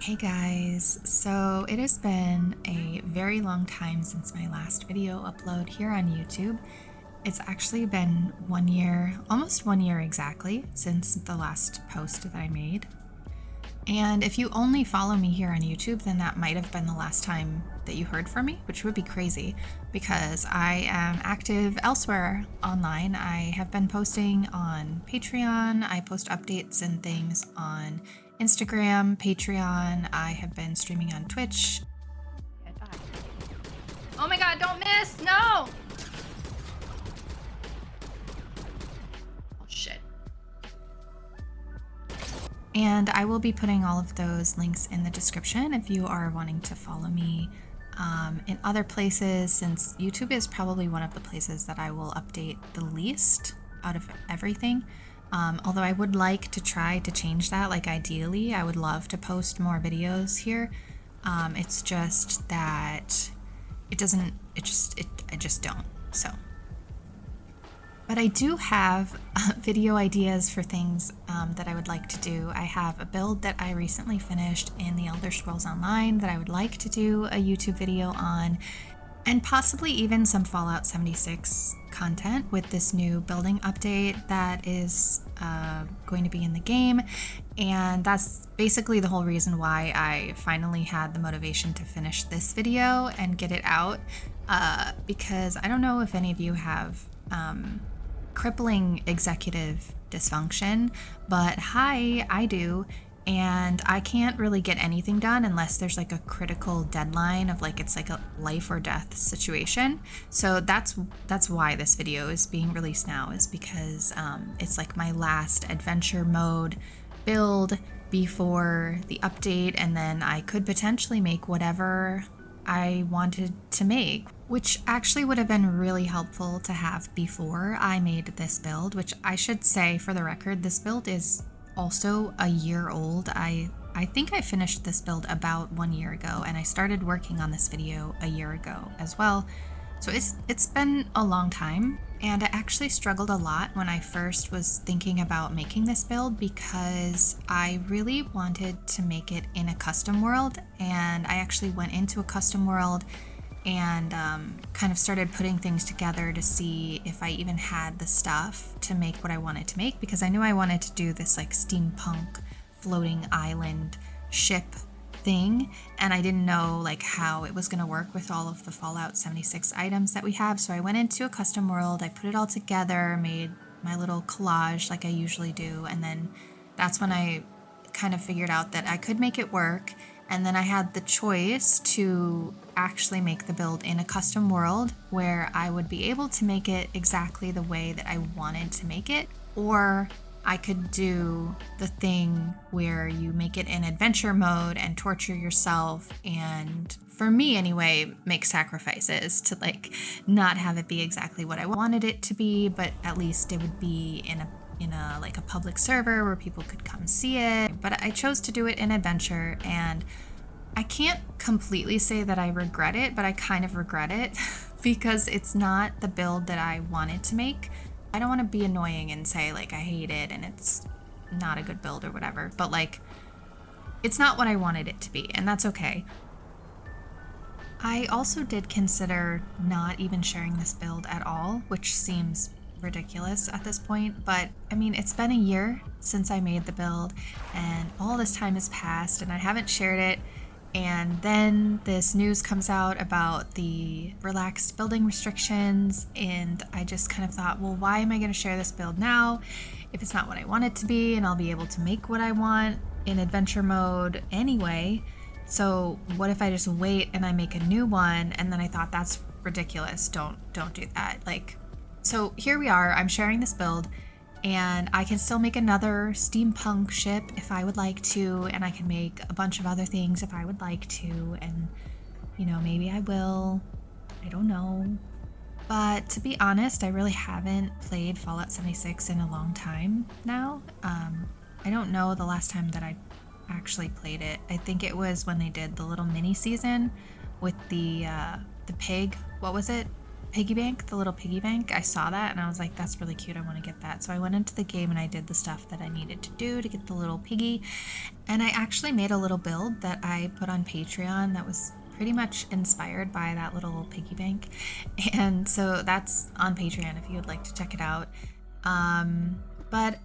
Hey guys, so it has been a very long time since my last video upload here on YouTube. It's actually been 1 year, almost 1 year exactly, since the last post that I made. And if you only follow me here on YouTube, then that might have been the last time that you heard from me, which would be crazy because I am active elsewhere online. I have been posting on Patreon. I post updates and things on Instagram, Patreon. I have been streaming on Twitch. Oh my god, don't miss! No! Oh shit. And I will be putting all of those links in the description if you are wanting to follow me in other places, since YouTube is probably one of the places that I will update the least out of everything. Although I would like to try to change that. Like ideally, I would love to post more videos here. It's just that I just don't. So. But I do have video ideas for things that I would like to do. I have a build that I recently finished in the Elder Scrolls Online that I would like to do a YouTube video on, and possibly even some Fallout 76 content with this new building update that is going to be in the game. And that's basically the whole reason why I finally had the motivation to finish this video and get it out, because I don't know if any of you have crippling executive dysfunction, but hi, I do, and I can't really get anything done unless there's like a critical deadline of like it's like a life or death situation. So that's why this video is being released now, is because it's like my last adventure mode build before the update, and then I could potentially make whatever I wanted to make, which actually would have been really helpful to have before I made this build, which I should say for the record, this build is also a year old. I think I finished this build about 1 year ago, and I started working on this video a year ago as well. So it's been a long time, and I actually struggled a lot when I first was thinking about making this build because I really wanted to make it in a custom world, and I actually went into a custom world and kind of started putting things together to see if I even had the stuff to make what I wanted to make, because I knew I wanted to do this like steampunk floating island ship thing, and I didn't know like how it was going to work with all of the Fallout 76 items that we have. So I went into a custom world, I put it all together, made my little collage like I usually do, and then that's when I kind of figured out that I could make it work. And then I had the choice to actually make the build in a custom world where I would be able to make it exactly the way that I wanted to make it, or I could do the thing where you make it in adventure mode and torture yourself, and for me anyway, make sacrifices to like not have it be exactly what I wanted it to be, but at least it would be in a like a public server where people could come see it. But I chose to do it in adventure, and I can't completely say that I regret it, but I kind of regret it because it's not the build that I wanted to make. I don't want to be annoying and say like I hate it and it's not a good build or whatever, but like it's not what I wanted it to be, and that's okay. I also did consider not even sharing this build at all, which seems ridiculous at this point, but I mean, it's been a year since I made the build and all this time has passed and I haven't shared it. And then this news comes out about the relaxed building restrictions, and I just kind of thought, well, why am I going to share this build now if it's not what I want it to be, and I'll be able to make what I want in adventure mode anyway? So what if I just wait and I make a new one? And then I thought, that's ridiculous. Don't do that. Like, so here we are, I'm sharing this build, and I can still make another steampunk ship if I would like to, and I can make a bunch of other things if I would like to, and you know, maybe I will, I don't know. But to be honest, I really haven't played Fallout 76 in a long time now. I don't know the last time that I actually played it. I think it was when they did the little mini season with the pig, what was it? piggy bank, the little piggy bank. I saw that and I was like, that's really cute. I want to get that. So I went into the game and I did the stuff that I needed to do to get the little piggy. And I actually made a little build that I put on Patreon that was pretty much inspired by that little piggy bank. And so that's on Patreon if you would like to check it out. But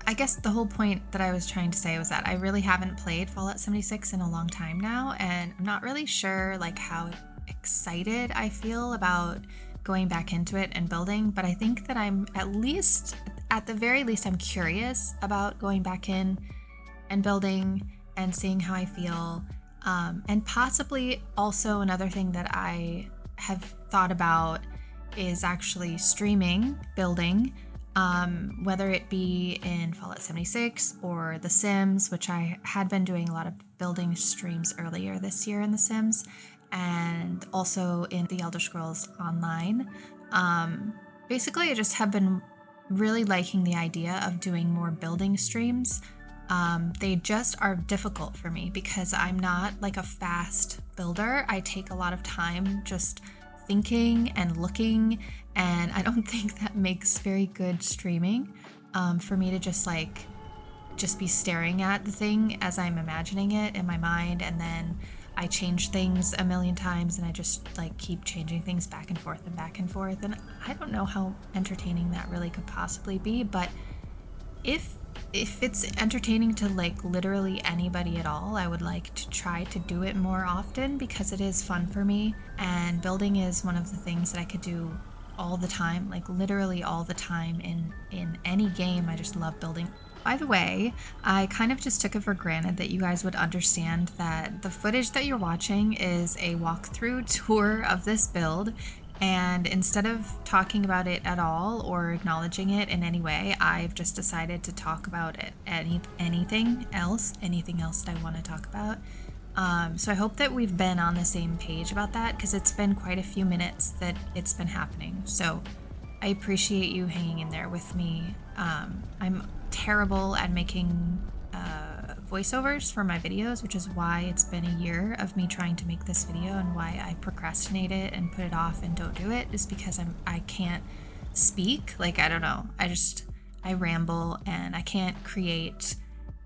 I guess the whole point that I was trying to say was that I really haven't played Fallout 76 in a long time now, and I'm not really sure like how excited I feel about going back into it and building, but I think that I'm at the very least, I'm curious about going back in and building and seeing how I feel. And possibly also another thing that I have thought about is actually streaming building, whether it be in Fallout 76 or The Sims, which I had been doing a lot of building streams earlier this year in The Sims, and also in The Elder Scrolls Online. Basically, I just have been really liking the idea of doing more building streams. They just are difficult for me because I'm not like a fast builder. I take a lot of time just thinking and looking, and I don't think that makes very good streaming. For me to just be staring at the thing as I'm imagining it in my mind, and then I change things a million times and I just like keep changing things back and forth, and I don't know how entertaining that really could possibly be. But if it's entertaining to like literally anybody at all, I would like to try to do it more often because it is fun for me, and building is one of the things that I could do all the time, like literally all the time in any game. I just love building. By the way, I kind of just took it for granted that you guys would understand that the footage that you're watching is a walkthrough tour of this build, and instead of talking about it at all or acknowledging it in any way, I've just decided to talk about it, anything else that I want to talk about. So I hope that we've been on the same page about that, because it's been quite a few minutes that it's been happening. So I appreciate you hanging in there with me. I'm terrible at making voiceovers for my videos, which is why it's been a year of me trying to make this video, and why I procrastinate it and put it off and don't do it, is because I can't speak. Like, I don't know. I ramble, and I can't create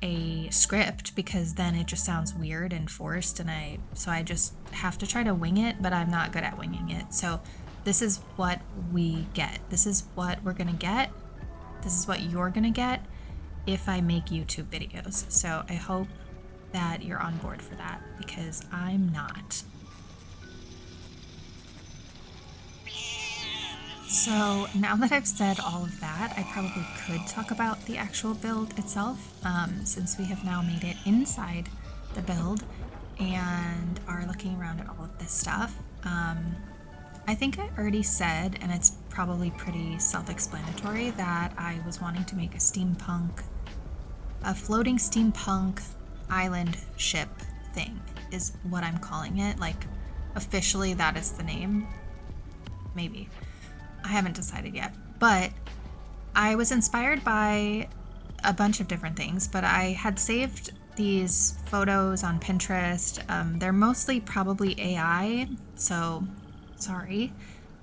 a script because then it just sounds weird and forced, and so I just have to try to wing it, but I'm not good at winging it. So this is what we get. This is what we're gonna get. This is what you're gonna get if I make YouTube videos. So I hope that you're on board for that, because I'm not. So now that I've said all of that, I probably could talk about the actual build itself, since we have now made it inside the build and are looking around at all of this stuff. I think I already said, and it's probably pretty self-explanatory, that I was wanting to make a floating steampunk island ship thing, is what I'm calling it. Like, officially that is the name. Maybe. I haven't decided yet. But I was inspired by a bunch of different things, but I had saved these photos on Pinterest. They're mostly probably AI, so sorry.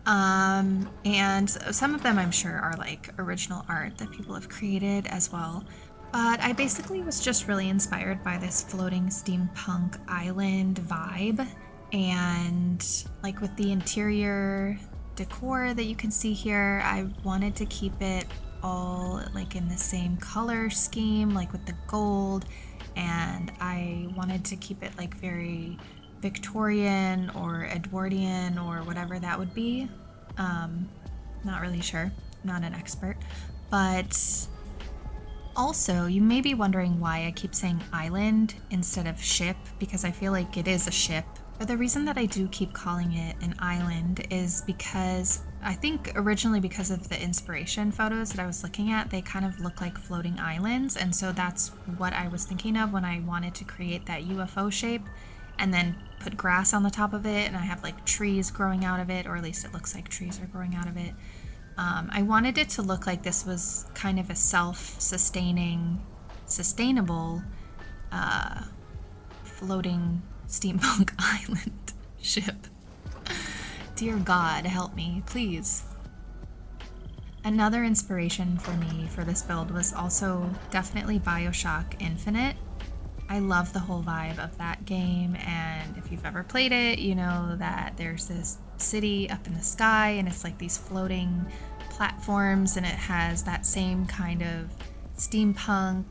And some of them I'm sure are like original art that people have created as well. But I basically was just really inspired by this floating steampunk island vibe, and like with the interior decor that you can see here, I wanted to keep it all like in the same color scheme, like with the gold, and I wanted to keep it like very Victorian or Edwardian or whatever that would be. Not really sure, not an expert. But also, you may be wondering why I keep saying island instead of ship, because I feel like it is a ship. But the reason that I do keep calling it an island is because I think originally because of the inspiration photos that I was looking at, they kind of look like floating islands. And so that's what I was thinking of when I wanted to create that UFO shape and then put grass on the top of it. And I have like trees growing out of it, or at least it looks like trees are growing out of it. I wanted it to look like this was kind of a self-sustaining, sustainable, floating steampunk island ship. Dear God, help me, please. Another inspiration for me for this build was also definitely BioShock Infinite. I love the whole vibe of that game, and if you've ever played it, you know that there's this city up in the sky and it's like these floating platforms, and it has that same kind of steampunk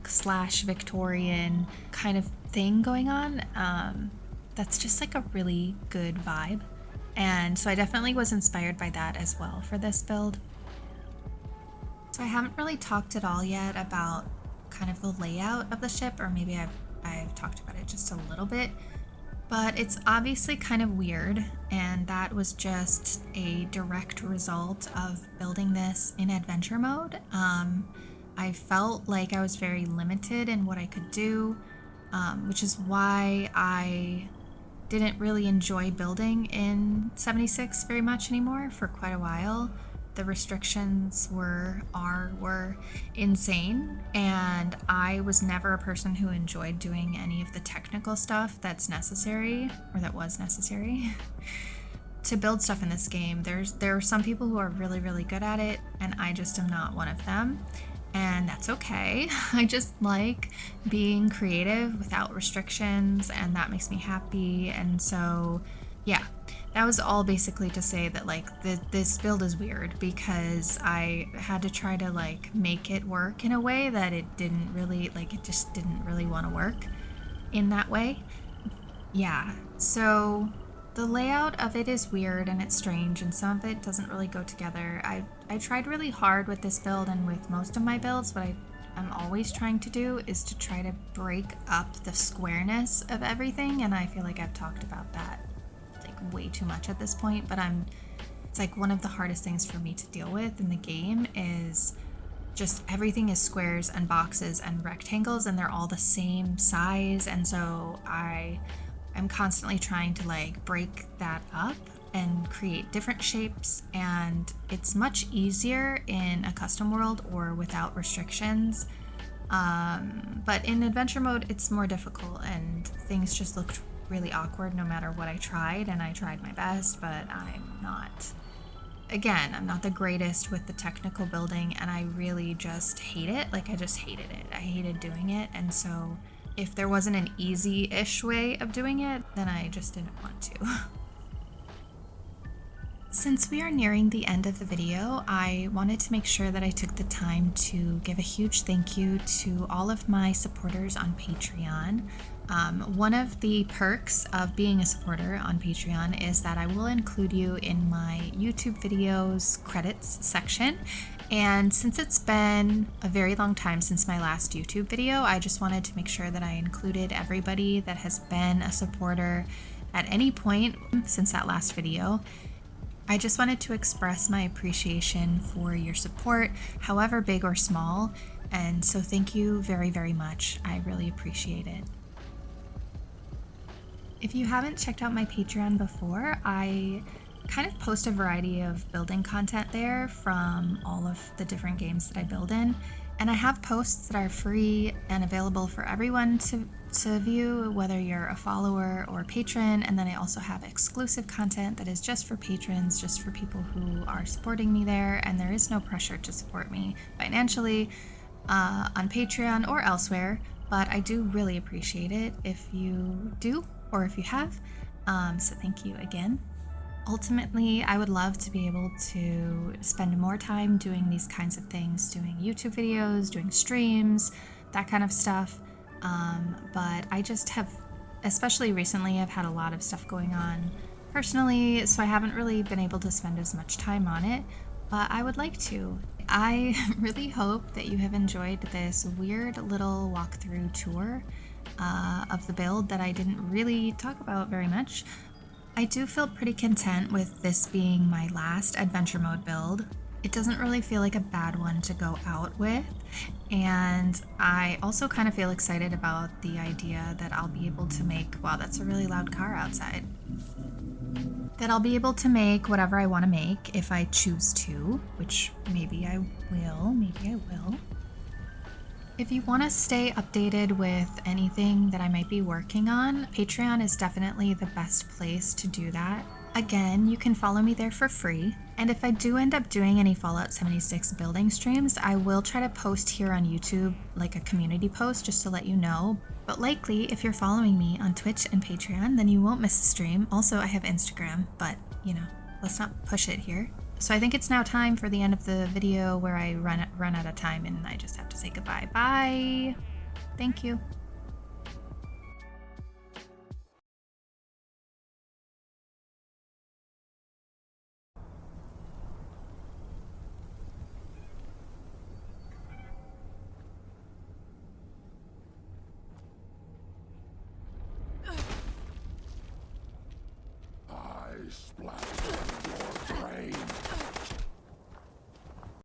/ Victorian kind of thing going on. That's just like a really good vibe. And so I definitely was inspired by that as well for this build. So I haven't really talked at all yet about kind of the layout of the ship, or maybe I've talked about it just a little bit, but it's obviously kind of weird, and that was just a direct result of building this in adventure mode. I felt like I was very limited in what I could do, which is why I didn't really enjoy building in 76 very much anymore for quite a while. The restrictions were insane, and I was never a person who enjoyed doing any of the technical stuff that's necessary, or that was necessary, to build stuff in this game. There are some people who are really, really good at it, and I just am not one of them, and that's okay. I just like being creative without restrictions, and that makes me happy. And so, yeah. That was all basically to say that like this build is weird because I had to try to like make it work in a way that it didn't really, like, it just didn't really want to work in that way. Yeah, so the layout of it is weird and it's strange, and some of it doesn't really go together. I tried really hard with this build, and with most of my builds, what I'm always trying to do is to try to break up the squareness of everything, and I feel like I've talked about that way too much at this point, but it's like one of the hardest things for me to deal with in the game is just everything is squares and boxes and rectangles, and they're all the same size, and so I'm constantly trying to like break that up and create different shapes, and it's much easier in a custom world or without restrictions, but in adventure mode it's more difficult, and things just looked really awkward no matter what I tried, and I tried my best, but I'm not the greatest with the technical building, and I really just hate it. Like, I just hated it. I hated doing it, and so if there wasn't an easy-ish way of doing it, then I just didn't want to. Since we are nearing the end of the video, I wanted to make sure that I took the time to give a huge thank you to all of my supporters on Patreon. One of the perks of being a supporter on Patreon is that I will include you in my YouTube videos credits section. And since it's been a very long time since my last YouTube video, I just wanted to make sure that I included everybody that has been a supporter at any point since that last video. I just wanted to express my appreciation for your support, however big or small, and so thank you very, very much. I really appreciate it. If you haven't checked out my Patreon before, I kind of post a variety of building content there from all of the different games that I build in, and I have posts that are free and available for everyone to view, whether you're a follower or a patron, and then I also have exclusive content that is just for patrons, just for people who are supporting me there, and there is no pressure to support me financially on Patreon or elsewhere, but I do really appreciate it if you do, or if you have, so thank you again. Ultimately, I would love to be able to spend more time doing these kinds of things, doing YouTube videos, doing streams, that kind of stuff, but I just have, especially recently, I've had a lot of stuff going on personally, so I haven't really been able to spend as much time on it, but I would like to. I really hope that you have enjoyed this weird little walkthrough tour of the build that I didn't really talk about very much. I do feel pretty content with this being my last adventure mode build. It doesn't really feel like a bad one to go out with, and I also kind of feel excited about the idea that I'll be able to make, wow, that's a really loud car outside, that I'll be able to make whatever I want to make if I choose to, which maybe I will. If you want to stay updated with anything that I might be working on, Patreon is definitely the best place to do that. Again, you can follow me there for free. And if I do end up doing any Fallout 76 building streams, I will try to post here on YouTube like a community post just to let you know. But likely, if you're following me on Twitch and Patreon, then you won't miss a stream. Also, I have Instagram, but you know, let's not push it here. So I think it's now time for the end of the video where I run out of time and I just have to say goodbye. Bye! Thank you. I splash.